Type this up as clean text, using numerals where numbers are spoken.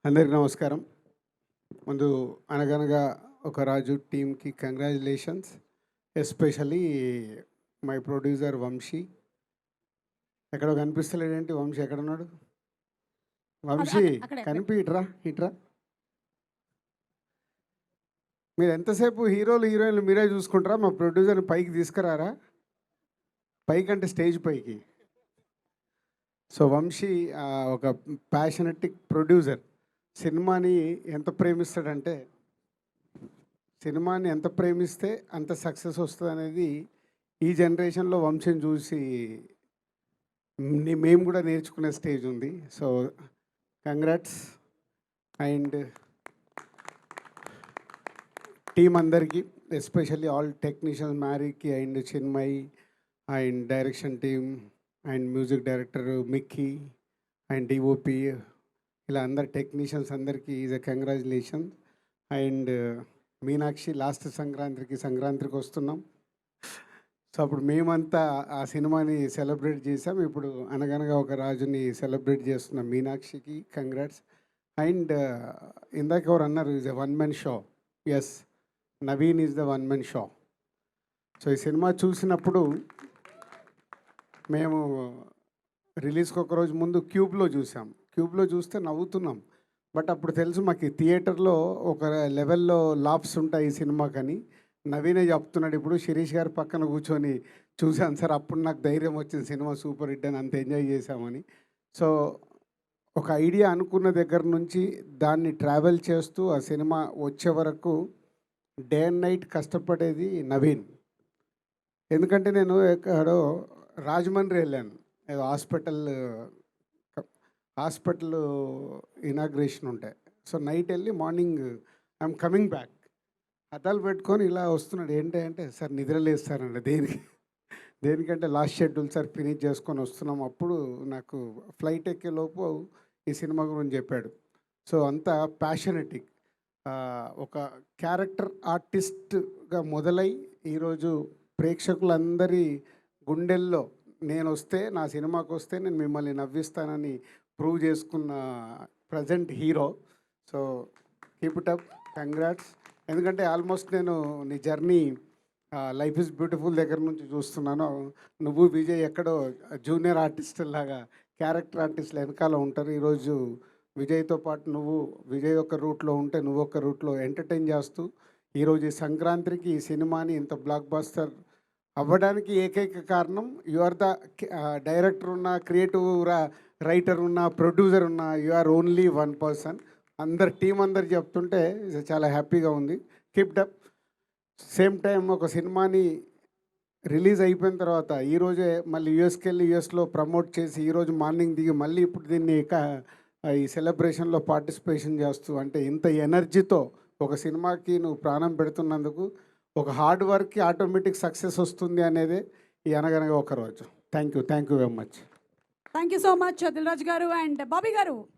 అందరికి నమస్కారం. ముందు అనగనగా ఒక రాజు టీమ్‌కి congratulations. Especially my producer Vamsi. ఎక్కడో కనిపిస్తలేడేంటి వంశీ ఎక్కడున్నాడు? వంశీ అక్కడే ఇట్రా. మీరు ఎంతసేపు హీరోలు, హీరోయిన్లు మీరే చూసుకుంటారా? మా ప్రొడ్యూసర్‌ని పైకి తీసుకురారా? పైకంటే స్టేజ్ పైకి. సో వంశీ ఒక ప్యాషనెటిక్ ప్రొడ్యూసర్. సినిమాని ఎంత ప్రేమిస్తే అంత సక్సెస్ వస్తుందనేది ఈ జనరేషన్లో వంశీని చూసి మేము కూడా నేర్చుకునే స్టేజ్ ఉంది. So congrats. అండ్ టీం అందరికీ, ఎస్పెషల్లీ ఆల్ టెక్నీషియన్స్, మ్యారీకి and Chinmayi and direction team and music director Mickey and DOP, ఇలా అందరు టెక్నీషియన్స్ అందరికీ is a congratulation. And Meenakshi last Sankranthiki Vasthunnam. So అప్పుడు మేమంతా ఆ సినిమాని సెలబ్రేట్ చేసాం. ఇప్పుడు అనగనగా ఒక రాజుని సెలబ్రేట్ చేస్తున్నాం. మీనాక్షికి కంగ్రాట్స్. అండ్ ఇందాక ఎవరు అన్నారు is a one man show. Yes, Naveen is the one man show. So ఈ సినిమా చూసినప్పుడు మేము రిలీజ్కి ఒక రోజు ముందు క్యూబ్లో చూస్తే నవ్వుతున్నాం. బట్ అప్పుడు తెలుసు మాకు థియేటర్లో ఒక లెవెల్లో లాప్స్ ఉంటాయి ఈ సినిమాకని. నవీనే చెప్తున్నాడు ఇప్పుడు శిరీష్ గారి పక్కన కూర్చొని చూశాను సార్, అప్పుడు నాకు ధైర్యం వచ్చింది సినిమా సూపర్ హిట్ అని, అంత ఎంజాయ్ చేశామని. సో ఒక ఐడియా అనుకున్న దగ్గర నుంచి దాన్ని ట్రావెల్ చేస్తూ ఆ సినిమా వచ్చే వరకు డే అండ్ నైట్ కష్టపడేది నవీన్. ఎందుకంటే నేను ఎక్కడో రాజమండ్రి వెళ్ళాను, ఏదో హాస్పిటల్ ఇనాగ్రేషన్ ఉంటాయి. సో నైట్ వెళ్ళి మార్నింగ్ ఐఎమ్ కమింగ్ బ్యాక్, అద్దాలు పెట్టుకొని ఇలా వస్తున్నాడు. ఏంటంటే సార్ నిద్రలేస్తారండి. దేనికంటే లాస్ట్ షెడ్యూల్ సార్ ఫినిష్ చేసుకొని వస్తున్నాం. అప్పుడు నాకు ఫ్లైట్ ఎక్కేలోపు ఈ సినిమా గురించి చెప్పాడు. సో అంత ప్యాషనెటిక్, ఒక క్యారెక్టర్ ఆర్టిస్ట్గా మొదలై ఈరోజు ప్రేక్షకులందరి గుండెల్లో నా సినిమాకి వస్తే నేను మిమ్మల్ని నవ్విస్తానని ప్రూవ్ చేసుకున్న present hero. So keep it up, congrats. ఎందుకంటే ఆల్మోస్ట్ నేను నీ జర్నీ లైఫ్ ఇస్ బ్యూటిఫుల్ దగ్గర నుంచి చూస్తున్నాను. నువ్వు విజయ్ ఎక్కడో జూనియర్ ఆర్టిస్ట్ లాగా క్యారెక్టర్ ఆర్టిస్టులు వెనకాల ఉంటారు. ఈరోజు విజయ్తో పాటు విజయ్ ఒక రూట్లో ఉంటే నువ్వు ఒక రూట్లో ఎంటర్టైన్ చేస్తూ ఈరోజు ఈ సంక్రాంతికి ఈ సినిమాని ఇంత బ్లాక్ బస్టర్ అవ్వడానికి ఏకైక కారణం యు ఆర్ ద డైరెక్టర్ ఉన్న, క్రియేటివ్ రైటర్ ఉన్న, ప్రొడ్యూసర్ ఉన్న, you are only one person. Team అందరు చెప్తుంటే చాలా హ్యాపీగా ఉంది. Keep up. సేమ్ టైం ఒక సినిమాని రిలీజ్ అయిపోయిన తర్వాత ఈరోజే మళ్ళీ యూఎస్కి వెళ్ళి యూఎస్లో ప్రమోట్ చేసి ఈరోజు మార్నింగ్ దిగి మళ్ళీ ఇప్పుడు దీన్ని ఈ సెలబ్రేషన్లో పార్టిసిపేషన్ చేస్తూ, అంటే ఇంత ఎనర్జీతో ఒక సినిమాకి నువ్వు ప్రాణం పెడుతున్నందుకు ఒక హార్డ్ వర్క్కి ఆటోమేటిక్ సక్సెస్ వస్తుంది అనేదే ఈ Anaganaga Oka Roju. Thank you very much. Thank you so much Dil Raju గారు అండ్ బాబీ గారు.